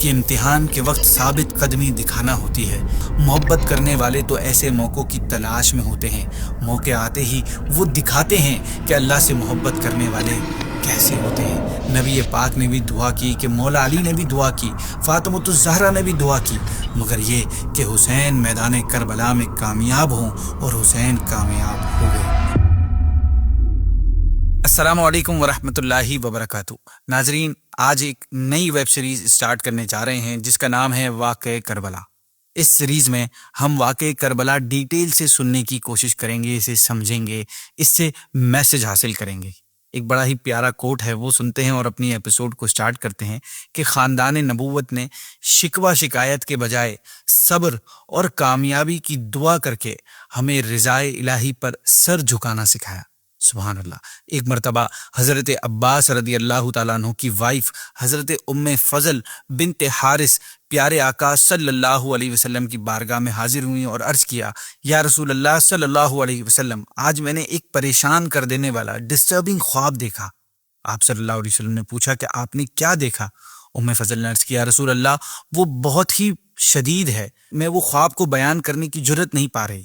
کہ امتحان کے وقت ثابت قدمی دکھانا ہوتی ہے۔ محبت کرنے والے تو ایسے موقعوں کی تلاش میں ہوتے ہیں، موقع آتے ہی وہ دکھاتے ہیں کہ اللہ سے محبت کرنے والے کیسے ہوتے ہیں۔ نبی پاک نے بھی دعا کی کہ مولا علی نے بھی دعا کی، فاطمۃ الزہرا نے بھی دعا کی، مگر یہ کہ حسین میدان کربلا میں کامیاب ہوں، اور حسین کامیاب ہو گئے۔ السلام علیکم ورحمۃ اللہ وبرکاتہ۔ ناظرین، آج ایک نئی ویب سیریز اسٹارٹ کرنے جا رہے ہیں جس کا نام ہے واقعہ کربلا۔ اس سیریز میں ہم واقعہ کربلا ڈیٹیل سے سننے کی کوشش کریں گے، اسے سمجھیں گے، اس سے میسج حاصل کریں گے۔ ایک بڑا ہی پیارا کوٹ ہے، وہ سنتے ہیں اور اپنی ایپیسوڈ کو سٹارٹ کرتے ہیں کہ خاندان نبوت نے شکوہ شکایت کے بجائے صبر اور کامیابی کی دعا کر کے ہمیں رضائے الہی پر سر جھکانا سکھایا۔ سبحان اللہ۔ ایک مرتبہ حضرت عباس رضی اللہ تعالیٰ عنہ کی وائف حضرت ام فضل بنت حارث پیارے آقا صلی اللہ علیہ وسلم کی بارگاہ میں حاضر ہوئیں اور عرض کیا، یا رسول اللہ صلی اللہ علیہ وسلم، آج میں نے ایک پریشان کر دینے والا ڈسٹربنگ خواب دیکھا۔ آپ صلی اللہ علیہ وسلم نے پوچھا کہ آپ نے کیا دیکھا؟ ام فضل نے عرض کیا، رسول اللہ، وہ بہت ہی شدید ہے، میں وہ خواب کو بیان کرنے کی جرت نہیں پا رہی۔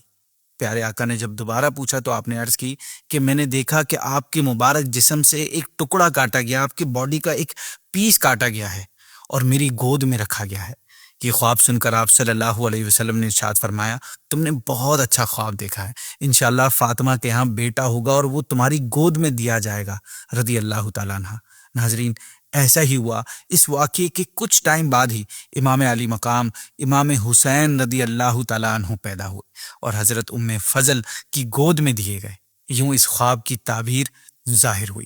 پیارے آقا نے جب دوبارہ پوچھا تو آپ نے عرض کی کہ میں نے دیکھا کہ آپ کے مبارک جسم سے ایک ٹکڑا کاٹا گیا، آپ کے باڈی کا ایک پیس کاٹا گیا ہے اور میری گود میں رکھا گیا ہے۔ یہ خواب سن کر آپ صلی اللہ علیہ وسلم نے ارشاد فرمایا، تم نے بہت اچھا خواب دیکھا ہے، انشاءاللہ فاطمہ کے ہاں بیٹا ہوگا اور وہ تمہاری گود میں دیا جائے گا، رضی اللہ تعالیٰ عنہ۔ ناظرین، ایسا ہی ہوا۔ اس واقعے کے کچھ ٹائم بعد ہی امام علی مقام امام حسین رضی اللہ تعالیٰ عنہ پیدا ہوئے اور حضرت ام فضل کی گود میں دیے گئے۔ یوں اس خواب کی تعبیر ظاہر ہوئی۔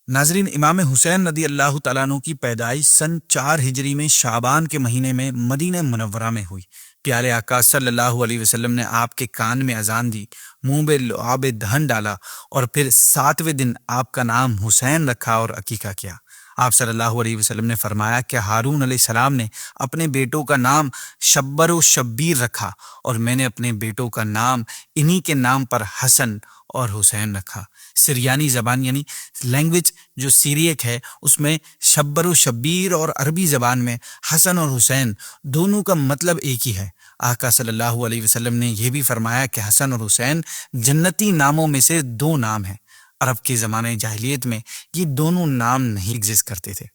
ناظرین، امام حسین رضی اللہ تعالیٰ عنہ کی پیدائش سن 4 ہجری میں شعبان کے مہینے میں مدینہ منورہ میں ہوئی۔ پیارے آقا صلی اللہ علیہ وسلم نے آپ کے کان میں اذان دی، منہ میں لعاب دہن ڈالا اور پھر 7ویں دن آپ کا نام حسین رکھا اور عقیقہ کیا۔ آپ صلی اللہ علیہ وسلم نے فرمایا کہ ہارون علیہ السلام نے اپنے بیٹوں کا نام شبر و شبیر رکھا اور میں نے اپنے بیٹوں کا نام انہی کے نام پر حسن اور حسین رکھا۔ سریانی زبان یعنی لینگویج جو سیریک ہے، اس میں شبر و شبیر اور عربی زبان میں حسن اور حسین دونوں کا مطلب ایک ہی ہے۔ آقا صلی اللہ علیہ وسلم نے یہ بھی فرمایا کہ حسن اور حسین جنتی ناموں میں سے 2 نام ہیں۔ عرب کے زمانے جاہلیت میں یہ دونوں نام نہیں ایگزسٹ کرتے تھے۔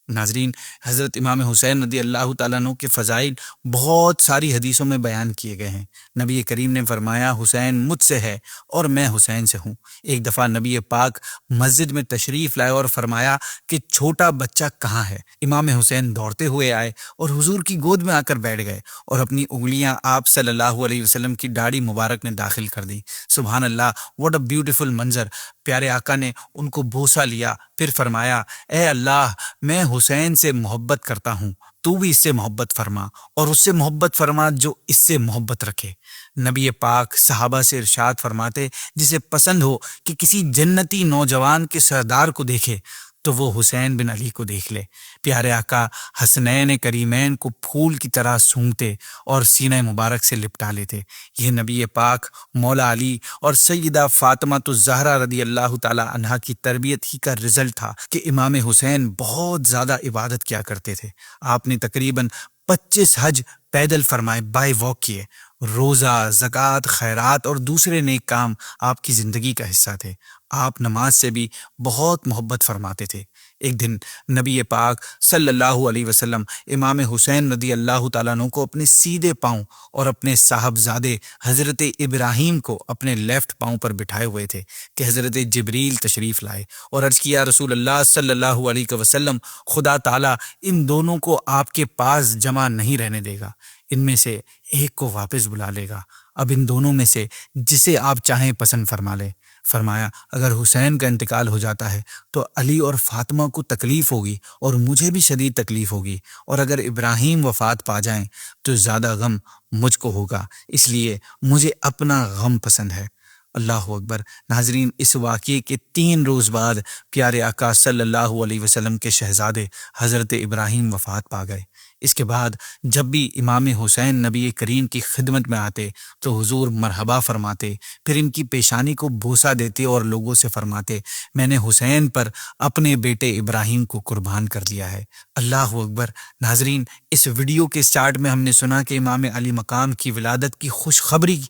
ناظرین، حضرت امام حسین رضی اللہ تعالیٰ عنہ کے فضائل بہت ساری حدیثوں میں بیان کیے گئے ہیں۔ نبی کریم نے فرمایا، حسین مجھ سے ہے اور میں حسین سے ہوں۔ ایک دفعہ نبی پاک مسجد میں تشریف لائے اور فرمایا کہ چھوٹا بچہ کہاں ہے؟ امام حسین دوڑتے ہوئے آئے اور حضور کی گود میں آ کر بیٹھ گئے اور اپنی انگلیاں آپ صلی اللہ علیہ وسلم کی داڑھی مبارک میں داخل کر دی۔ سبحان اللہ، واٹ اے بیوٹیفل منظر۔ پیارے آقا نے ان کو بوسہ لیا، پھر فرمایا، اے اللہ، میں حسین سے محبت کرتا ہوں، تو بھی اس سے محبت فرما اور اس سے محبت فرما جو اس سے محبت رکھے۔ نبی پاک صحابہ سے ارشاد فرماتے، جسے پسند ہو کہ کسی جنتی نوجوان کے سردار کو دیکھے تو وہ حسین بن علی کو دیکھ لے۔ پیارے آقا حسنین کریمین کو پھول کی طرح سونگتے اور سینہ مبارک سے لپٹا لیتے۔ یہ نبی پاک، مولا علی اور سیدہ فاطمہ الزہرا رضی اللہ تعالی عنہا کی تربیت ہی کا رزلٹ تھا کہ امام حسین بہت زیادہ عبادت کیا کرتے تھے۔ آپ نے تقریباً 25 حج پیدل فرمائے، بائی واک کیے۔ روزہ، زکوٰۃ، خیرات اور دوسرے نیک کام آپ کی زندگی کا حصہ تھے۔ آپ نماز سے بھی بہت محبت فرماتے تھے۔ ایک دن نبی پاک صلی اللہ علیہ وسلم امام حسین رضی اللہ تعالیٰ عنہ کو اپنے سیدھے پاؤں اور اپنے صاحبزادے حضرت ابراہیم کو اپنے لیفٹ پاؤں پر بٹھائے ہوئے تھے کہ حضرت جبریل تشریف لائے اور عرض کیا، رسول اللہ صلی اللہ علیہ وسلم، خدا تعالیٰ ان دونوں کو آپ کے پاس جمع نہیں رہنے دے گا، ان میں سے ایک کو واپس بلا لے گا۔ اب ان دونوں میں سے جسے آپ چاہیں پسند فرما لیں۔ فرمایا، اگر حسین کا انتقال ہو جاتا ہے تو علی اور فاطمہ کو تکلیف ہوگی اور مجھے بھی شدید تکلیف ہوگی، اور اگر ابراہیم وفات پا جائیں تو زیادہ غم مجھ کو ہوگا، اس لیے مجھے اپنا غم پسند ہے۔ اللہ اکبر۔ ناظرین، اس واقعے کے 3 روز بعد پیارے آقا صلی اللہ علیہ وسلم کے شہزادے حضرت ابراہیم وفات پا گئے۔ اس کے بعد جب بھی امام حسین نبی کریم کی خدمت میں آتے تو حضور مرحبا فرماتے، پھر ان کی پیشانی کو بوسہ دیتے اور لوگوں سے فرماتے، میں نے حسین پر اپنے بیٹے ابراہیم کو قربان کر دیا ہے۔ اللہ اکبر۔ ناظرین، اس ویڈیو کے سٹارٹ میں ہم نے سنا کہ امام علی مقام کی ولادت کی خوشخبری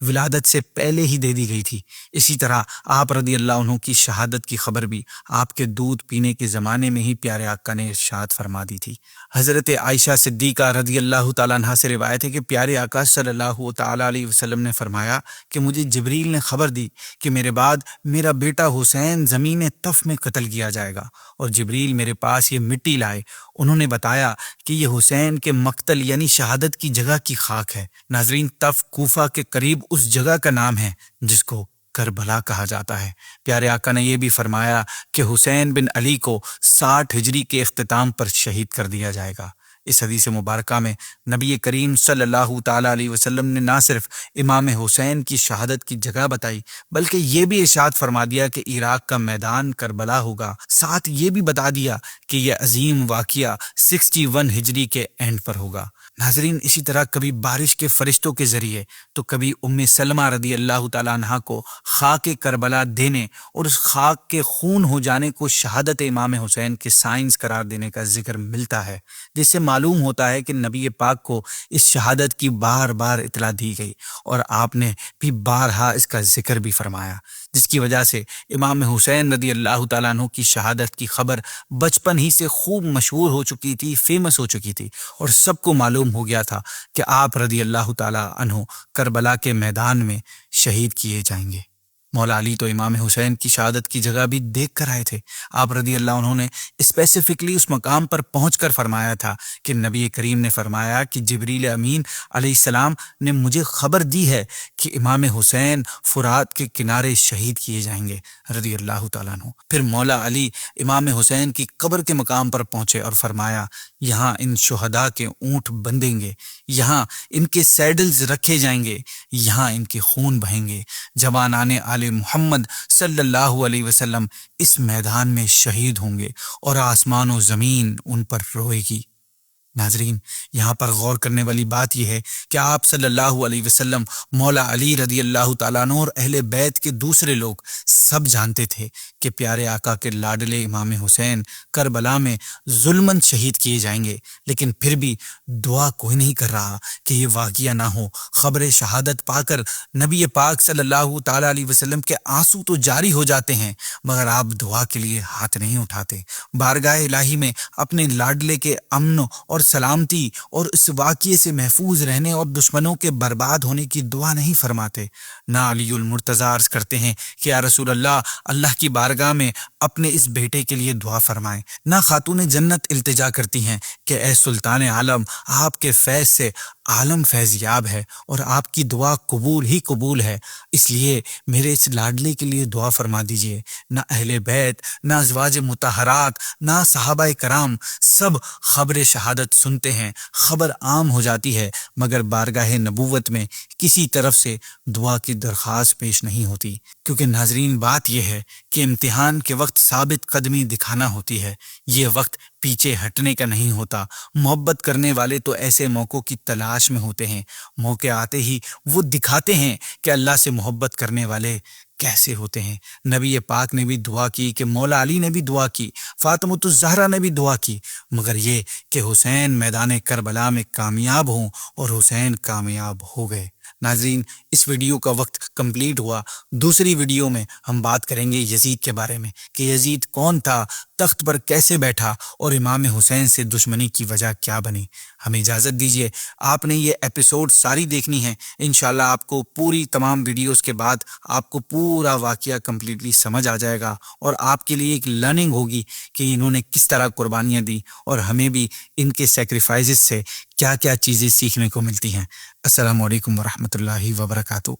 ولادت سے پہلے ہی دے دی گئی تھی۔ اسی طرح آپ رضی اللہ عنہ کی شہادت کی خبر بھی آپ کے دودھ پینے کے زمانے میں ہی پیارے آقا نے ارشاد فرما دی تھی۔ حضرت عائشہ صدیقہ رضی اللہ تعالیٰ عنہا سے روایت ہے کہ پیارے آقا صلی اللہ تعالیٰ علیہ وسلم نے فرمایا کہ مجھے جبریل نے خبر دی کہ میرے بعد میرا بیٹا حسین زمین طف میں قتل کیا جائے گا، اور جبریل میرے پاس یہ مٹی لائے۔ انہوں نے بتایا کہ یہ حسین کے مقتل یعنی شہادت کی جگہ کی خاک ہے۔ ناظرین، طف کوفہ کے قریب اس جگہ کا نام ہے جس کو کربلا کہا جاتا ہے۔ پیارے آقا نے یہ بھی فرمایا کہ حسین بن علی کو 60 ہجری کے اختتام پر شہید کر دیا جائے گا۔ اس حدیث مبارکہ میں نبی کریم صلی اللہ تعالیٰ علیہ وسلم نے نہ صرف امام حسین کی شہادت کی جگہ بتائی بلکہ یہ بھی ارشاد فرما دیا کہ عراق کا میدان کربلا ہوگا۔ ساتھ یہ بھی بتا دیا کہ یہ عظیم واقعہ 61 ہجری کے اینڈ پر ہوگا۔ ناظرین، اسی طرح کبھی بارش کے فرشتوں کے ذریعے تو کبھی ام سلمہ رضی اللہ تعالیٰ عنہا کو خاک کربلا دینے اور اس خاک کے خون ہو جانے کو شہادت امام حسین کے سائنس قرار دینے کا ذکر ملتا ہے، جس سے معلوم ہوتا ہے کہ نبی پاک کو اس شہادت کی بار بار اطلاع دی گئی اور آپ نے بھی بارہا اس کا ذکر بھی فرمایا، جس کی وجہ سے امام حسین رضی اللہ تعالیٰ عنہ کی شہادت کی خبر بچپن ہی سے خوب مشہور ہو چکی تھی، فیمس ہو چکی تھی، اور سب کو معلوم ہو گیا تھا کہ آپ رضی اللہ تعالیٰ عنہ کربلا کے میدان میں شہید کیے جائیں گے۔ مولا علی تو امام حسین کی شہادت کی جگہ بھی دیکھ کر آئے تھے۔ آپ رضی اللہ عنہ نے اسپیسیفکلی اس مقام پر پہنچ کر فرمایا تھا کہ نبی کریم نے فرمایا کہ جبریل امین علیہ السلام نے مجھے خبر دی ہے کہ امام حسین فرات کے کنارے شہید کیے جائیں گے رضی اللہ تعالیٰ عنہ۔ پھر مولا علی امام حسین کی قبر کے مقام پر پہنچے اور فرمایا، یہاں ان شہداء کے اونٹ بندھیں گے، یہاں ان کے سیڈلز رکھے جائیں گے، یہاں ان کے خون بہیں گے۔ جوانان آل محمد صلی اللہ علیہ وسلم اس میدان میں شہید ہوں گے اور آسمان و زمین ان پر روئے گی۔ ناظرین، یہاں پر غور کرنے والی بات یہ ہے کہ آپ صلی اللہ علیہ وسلم، مولا علی رضی اللہ تعالیٰ عنہ اور اہل بیت کے دوسرے لوگ سب جانتے تھے کہ پیارے آقا کے لاڈلے امام حسین کربلا میں ظلماً شہید کیے جائیں گے، لیکن پھر بھی دعا کوئی نہیں کر رہا کہ یہ واقعہ نہ ہو۔ خبر شہادت پا کر نبی پاک صلی اللہ تعالیٰ علیہ وسلم کے آنسو تو جاری ہو جاتے ہیں، مگر آپ دعا کے لیے ہاتھ نہیں اٹھاتے، بارگاہ الہی میں اپنے لاڈلے کے امن اور سلامتی اور اس واقعے سے محفوظ رہنے اور دشمنوں کے برباد ہونے کی دعا نہیں فرماتے۔ نہ علی المرتضیٰ عرض کرتے ہیں کہ یا رسول اللہ کی بارگاہ میں اپنے اس بیٹے کے لیے دعا فرمائیں، نہ خاتون جنت التجا کرتی ہیں کہ اے سلطان عالم، آپ کے فیض سے عالم فیض یاب ہے اور آپ کی دعا قبول ہی قبول ہے، اس لیے میرے اس لاڈلے کے لیے دعا فرما دیجئے۔ نہ اہل بیت، نہ ازواج مطہرات، نہ صحابہ کرام سب خبر شہادت سنتے ہیں، خبر عام ہو جاتی ہے، مگر بارگاہ نبوت میں کسی طرف سے دعا کی درخواست پیش نہیں ہوتی، کیونکہ ناظرین بات یہ ہے کہ امتحان کے وقت ثابت قدمی دکھانا ہوتی ہے، یہ وقت پیچھے ہٹنے کا نہیں ہوتا۔ محبت کرنے والے تو ایسے موقعوں کی تلاش میں ہوتے ہیں، موقع آتے ہی وہ دکھاتے ہیں کہ اللہ سے محبت کرنے والے کیسے ہوتے ہیں۔ نبی پاک نے بھی دعا کی کہ مولا علی نے بھی دعا کی، فاطمۃ الزہرا نے بھی دعا کی، مگر یہ کہ حسین میدان کربلا میں کامیاب ہوں، اور حسین کامیاب ہو گئے۔ ناظرین، اس ویڈیو کا وقت کمپلیٹ ہوا۔ دوسری ویڈیو میں ہم بات کریں گے یزید کے بارے میں کہ یزید کون تھا، تخت پر کیسے بیٹھا، اور امام حسین سے دشمنی کی وجہ کیا بنی۔ ہمیں اجازت دیجیے، آپ نے یہ ایپیسوڈ ساری دیکھنی ہے، انشاءاللہ آپ کو پوری تمام ویڈیوز کے بعد آپ کو پورا واقعہ کمپلیٹلی سمجھ آ جائے گا، اور آپ کے لیے ایک لرننگ ہوگی کہ انہوں نے کس طرح قربانیاں دی اور ہمیں بھی ان کے سیکریفائسز سے کیا کیا چیزیں سیکھنے کو ملتی ہیں۔ السلام علیکم ورحمۃ اللہ وبرکاتہ۔